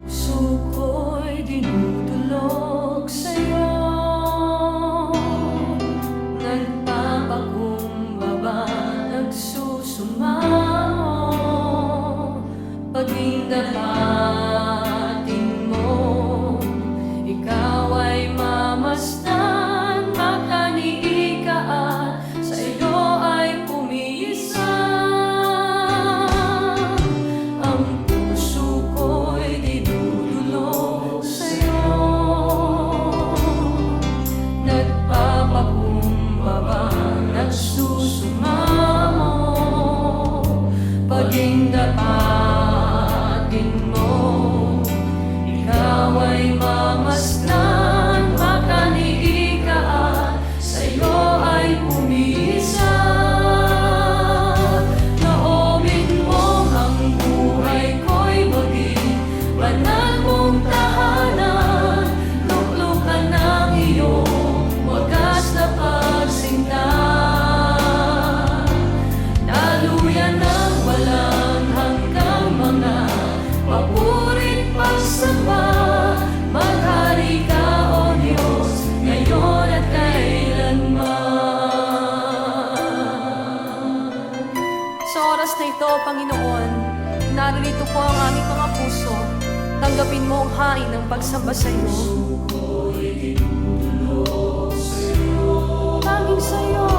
Puso ko'y dinudulog sa'yo, nagpapakumbaba, nagsusumamo, paging dapatin mo, ikaw ay mamasdan, makaniig ka at sa'yo ay pumisa. Ang puso ko'y dinudulog sa'yo, nagpapakumbaba, nagsusumamo, paging dapatin mo, ikaw ay mamasdan, makaniig ka at sa'yo ay pumisa. Naomin mo ang buhay ko'y maging banal mong tahanan, luklukan ng iyong wagas na pagsinta. Daluyan ng walang hanggang mga papurit pagsamba, maghari ka, O Diyos, ngayon at kailanman. Sa oras na ito, Panginoon, naririto po ang aming mga puso. Tanggapin mo ang hain ng pagsamba sa iyo. Tanging sa iyo.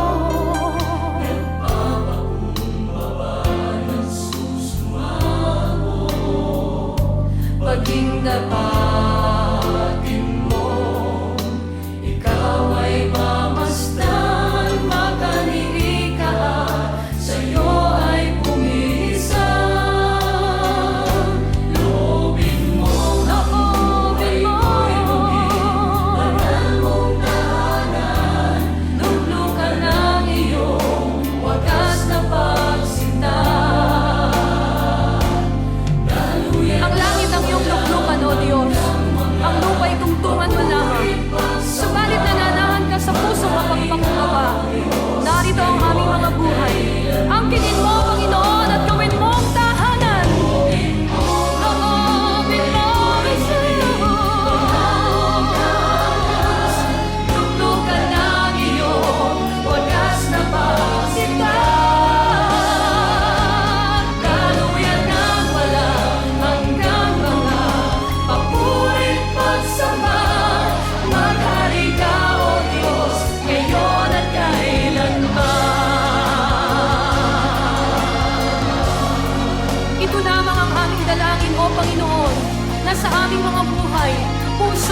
Paging dapatin mo, ikaw ay mamasdan, makaniig ka at sa'yo ay pumisa. Loobin mo ang buhay ko'y maging banal mong tahanan, luklukan ng iyong wagas na pagsinta. Ang langit ang iyong luklukan, O Diyos. Ang lupa'y tungtungan mo lamang. Subalit nananahan ka sa pusong mapagpakumbaba. Narito ang aming mga buhay. Angkinin mo, Panginoon, at gawin mo ang tahanan. Loobin mo sa'yo. Luklukan ng iyong wagas na pagsinta. Daluyan ng walang hanggang mga papurit pagsamba, maghari ka, O Diyos, ngayon at kailanman. Ito lamang ang aming dalangin, O Panginoon, na sa aming mga buhay, puso